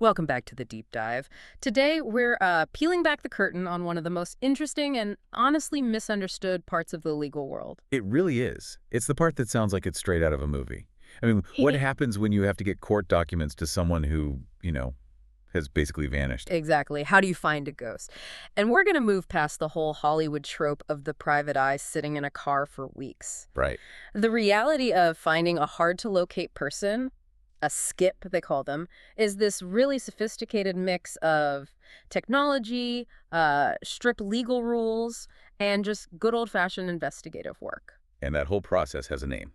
Welcome back to the deep dive. Today, we're peeling back the curtain on one of the most interesting and honestly misunderstood parts of the legal world. It really is. It's the part that sounds like it's straight out of a movie. I mean, what happens when you have to get court documents to someone who, has basically vanished? Exactly. How do you find a ghost? And we're going to move past the whole Hollywood trope of the private eye sitting in a car for weeks. Right. The reality of finding a hard-to-locate person, a skip, they call them, is this really sophisticated mix of technology, strict legal rules, and just good old-fashioned investigative work. And that whole process has a name.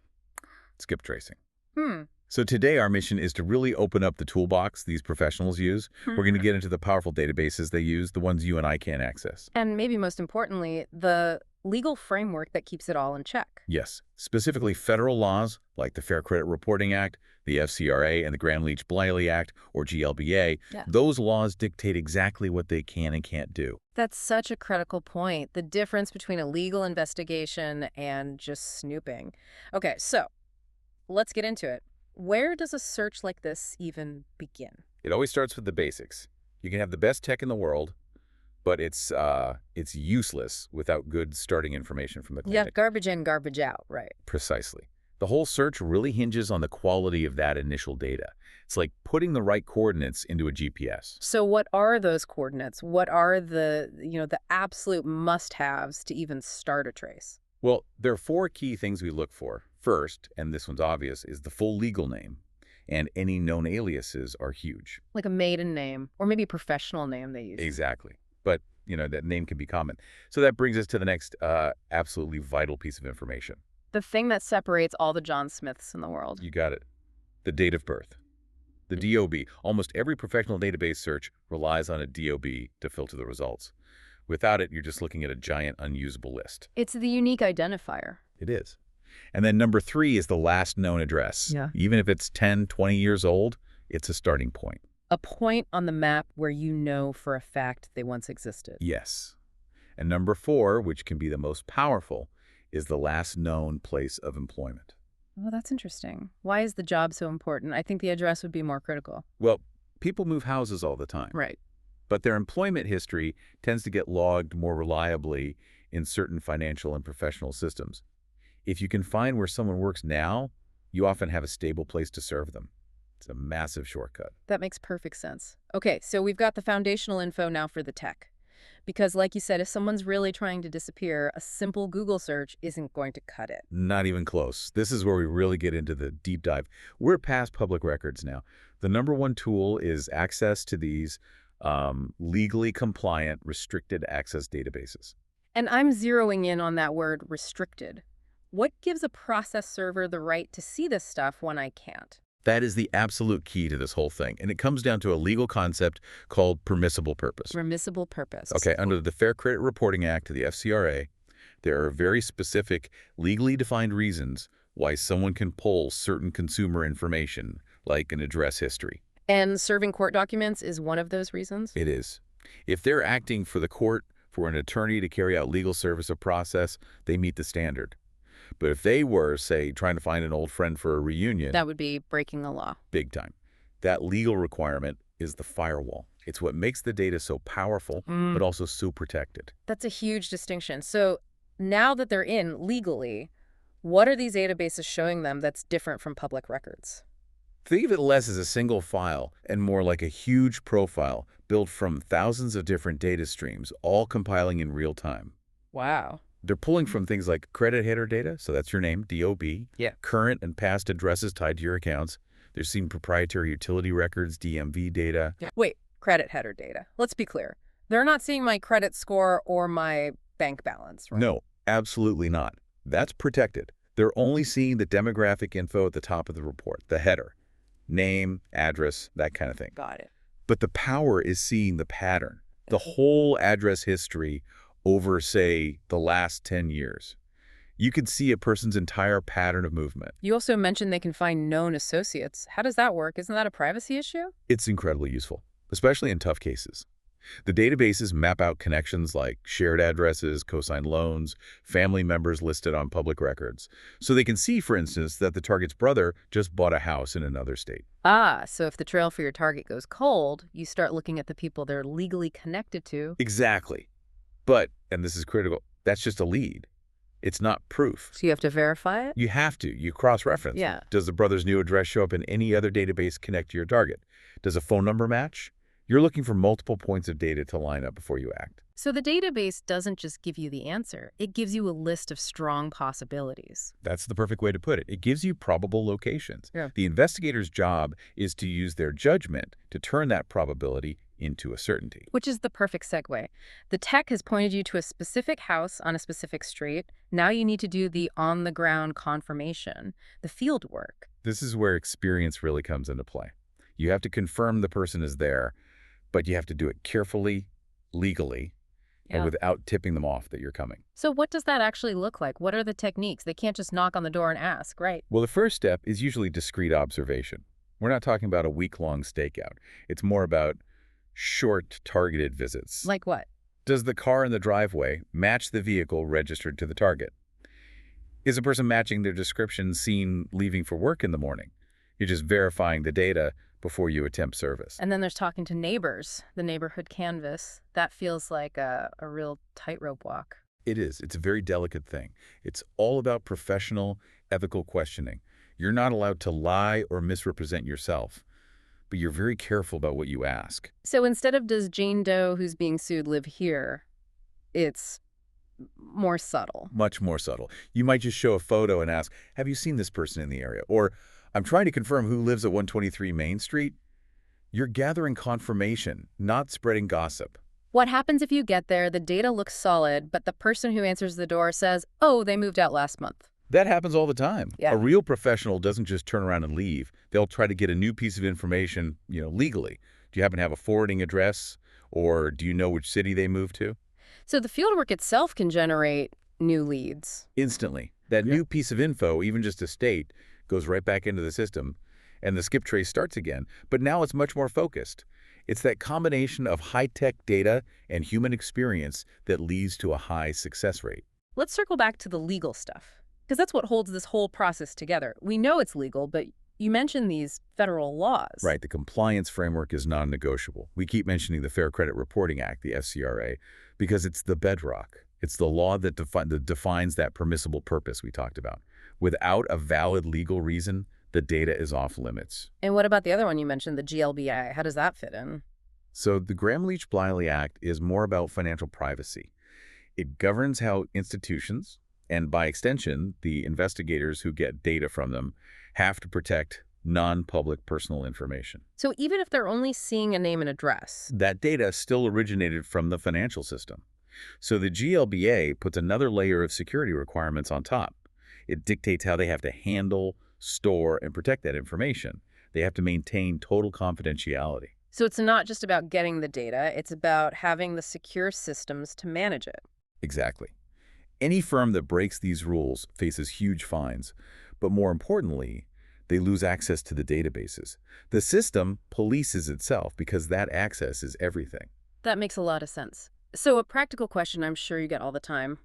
Skip tracing. Hmm. So today our mission is to really open up the toolbox these professionals use. We're going to get into the powerful databases they use, the ones you and I can't access. And maybe most importantly, the legal framework that keeps it all in check. Yes, specifically federal laws like the Fair Credit Reporting Act, the FCRA, and the Gramm-Leach-Bliley Act, or GLBA. Yeah. Those laws dictate exactly what they can and can't do. That's such a critical point, the difference between a legal investigation and just snooping. Okay, so let's get into it. Where does a search like this even begin? It always starts with the basics. You can have the best tech in the world, but it's useless without good starting information from the clinic. Yeah, garbage in, garbage out, right. Precisely. The whole search really hinges on the quality of that initial data. It's like putting the right coordinates into a GPS. So what are those coordinates? What are the absolute must-haves to even start a trace? Well, there are four key things we look for. First, and this one's obvious, is the full legal name. And any known aliases are huge. Like a maiden name, or maybe a professional name they use. Exactly. But, that name can be common. So that brings us to the next absolutely vital piece of information. The thing that separates all the John Smiths in the world. You got it. The date of birth. The DOB. Almost every professional database search relies on a DOB to filter the results. Without it, you're just looking at a giant unusable list. It's the unique identifier. It is. And then number 3 is the last known address. Yeah. Even if it's 10, 20 years old, it's a starting point. A point on the map where you know for a fact they once existed. Yes. And number 4, which can be the most powerful, is the last known place of employment. Oh, that's interesting. Why is the job so important? I think the address would be more critical. Well, people move houses all the time. Right. But their employment history tends to get logged more reliably in certain financial and professional systems. If you can find where someone works now, you often have a stable place to serve them. It's a massive shortcut. That makes perfect sense. Okay, so we've got the foundational info now for the tech. Because like you said, if someone's really trying to disappear, a simple Google search isn't going to cut it. Not even close. This is where we really get into the deep dive. We're past public records now. The number one tool is access to these legally compliant, restricted access databases. And I'm zeroing in on that word restricted. What gives a process server the right to see this stuff when I can't? That is the absolute key to this whole thing. And it comes down to a legal concept called permissible purpose. Permissible purpose. Okay, under the Fair Credit Reporting Act, the FCRA, there are very specific, legally defined reasons why someone can pull certain consumer information, like an address history. And serving court documents is one of those reasons? It is. If they're acting for the court, for an attorney to carry out legal service or process, they meet the standard. But if they were, say, trying to find an old friend for a reunion... That would be breaking the law. Big time. That legal requirement is the firewall. It's what makes the data so powerful, but also so protected. That's a huge distinction. So now that they're in legally, what are these databases showing them that's different from public records? Think of it less as a single file and more like a huge profile built from thousands of different data streams, all compiling in real time. Wow. They're pulling from things like credit header data, so that's your name, DOB, Yeah. current and past addresses tied to your accounts. They're seeing proprietary utility records, DMV data. Wait, credit header data. Let's be clear. They're not seeing my credit score or my bank balance, right? No, absolutely not. That's protected. They're only seeing the demographic info at the top of the report, the header. Name, address, that kind of thing. Got it. But the power is seeing the pattern, the whole address history over, say, the last 10 years. You could see a person's entire pattern of movement. You also mentioned they can find known associates. How does that work? Isn't that a privacy issue? It's incredibly useful, especially in tough cases. The databases map out connections like shared addresses, cosigned loans, family members listed on public records. So they can see, for instance, that the target's brother just bought a house in another state. Ah, so if the trail for your target goes cold, you start looking at the people they're legally connected to. Exactly. But, and this is critical, that's just a lead. It's not proof. So you have to verify it? You have to. You cross-reference. Yeah. Does the brother's new address show up in any other database connect to your target? Does a phone number match? You're looking for multiple points of data to line up before you act. So the database doesn't just give you the answer. It gives you a list of strong possibilities. That's the perfect way to put it. It gives you probable locations. Yeah. The investigator's job is to use their judgment to turn that probability into a certainty. Which is the perfect segue. The tech has pointed you to a specific house on a specific street. Now you need to do the on-the-ground confirmation, the field work. This is where experience really comes into play. You have to confirm the person is there, but you have to do it carefully, legally, and without tipping them off that you're coming. So what does that actually look like? What are the techniques? They can't just knock on the door and ask, right? Well, the first step is usually discreet observation. We're not talking about a week-long stakeout. It's more about short, targeted visits. Like what? Does the car in the driveway match the vehicle registered to the target? Is the person matching their description seen leaving for work in the morning? You're just verifying the data before you attempt service. And then there's talking to neighbors, the neighborhood canvas. That feels like a real tightrope walk. It is. It's a very delicate thing. It's all about professional, ethical questioning. You're not allowed to lie or misrepresent yourself, but you're very careful about what you ask. So instead of does Jane Doe who's being sued live here, it's more subtle. Much more subtle. You might just show a photo and ask, have you seen this person in the area? Or, I'm trying to confirm who lives at 123 Main Street. You're gathering confirmation, not spreading gossip. What happens if you get there, the data looks solid, but the person who answers the door says, oh, they moved out last month? That happens all the time. Yeah. A real professional doesn't just turn around and leave. They'll try to get a new piece of information, legally. Do you happen to have a forwarding address? Or do you know which city they moved to? So the fieldwork itself can generate new leads. Instantly. That new piece of info, even just a state, goes right back into the system, and the skip trace starts again. But now it's much more focused. It's that combination of high-tech data and human experience that leads to a high success rate. Let's circle back to the legal stuff, because that's what holds this whole process together. We know it's legal, but you mentioned these federal laws. Right. The compliance framework is non-negotiable. We keep mentioning the Fair Credit Reporting Act, the FCRA, because it's the bedrock. It's the law that defines that permissible purpose we talked about. Without a valid legal reason, the data is off limits. And what about the other one you mentioned, the GLBI? How does that fit in? So the Gramm-Leach-Bliley Act is more about financial privacy. It governs how institutions, and by extension, the investigators who get data from them, have to protect non-public personal information. So even if they're only seeing a name and address, that data still originated from the financial system. So the GLBA puts another layer of security requirements on top. It dictates how they have to handle, store, and protect that information. They have to maintain total confidentiality. So it's not just about getting the data, it's about having the secure systems to manage it. Exactly. Any firm that breaks these rules faces huge fines, but more importantly, they lose access to the databases. The system polices itself because that access is everything. That makes a lot of sense. So a practical question I'm sure you get all the time.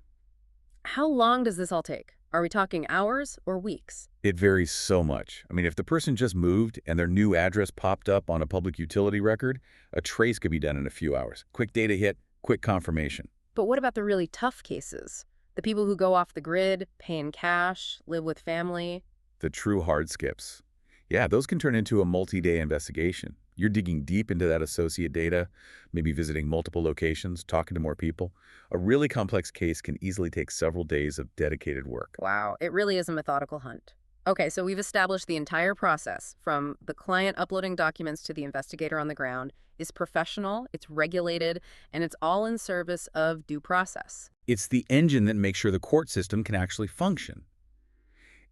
How long does this all take? Are we talking hours or weeks? It varies so much. I mean, if the person just moved and their new address popped up on a public utility record, a trace could be done in a few hours. Quick data hit, quick confirmation. But what about the really tough cases? The people who go off the grid, pay in cash, live with family? The true hard skips. Yeah, those can turn into a multi-day investigation. You're digging deep into that associate data, maybe visiting multiple locations, talking to more people. A really complex case can easily take several days of dedicated work. Wow, it really is a methodical hunt. Okay, so we've established the entire process, from the client uploading documents to the investigator on the ground, is professional, it's regulated, and it's all in service of due process. It's the engine that makes sure the court system can actually function.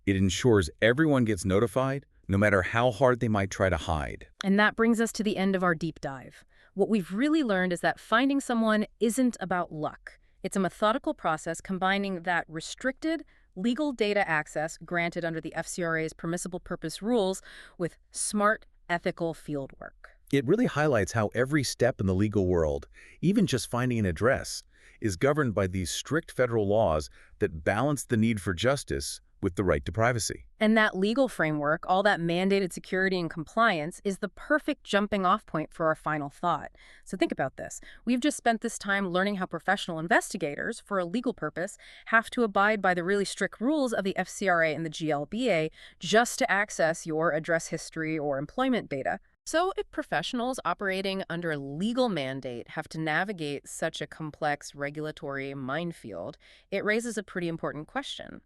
It ensures everyone gets notified, no matter how hard they might try to hide. And that brings us to the end of our deep dive. What we've really learned is that finding someone isn't about luck. It's a methodical process combining that restricted legal data access granted under the FCRA's permissible purpose rules with smart, ethical fieldwork. It really highlights how every step in the legal world, even just finding an address, is governed by these strict federal laws that balance the need for justice with the right to privacy. And that legal framework, all that mandated security and compliance, is the perfect jumping off point for our final thought. So think about this. We've just spent this time learning how professional investigators, for a legal purpose, have to abide by the really strict rules of the FCRA and the GLBA just to access your address history or employment data. So if professionals operating under a legal mandate have to navigate such a complex regulatory minefield, it raises a pretty important question.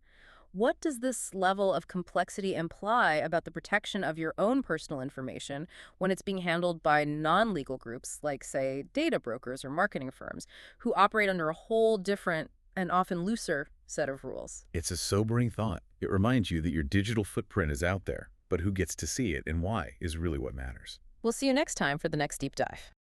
What does this level of complexity imply about the protection of your own personal information when it's being handled by non-legal groups like, say, data brokers or marketing firms who operate under a whole different and often looser set of rules? It's a sobering thought. It reminds you that your digital footprint is out there, but who gets to see it and why is really what matters. We'll see you next time for the next deep dive.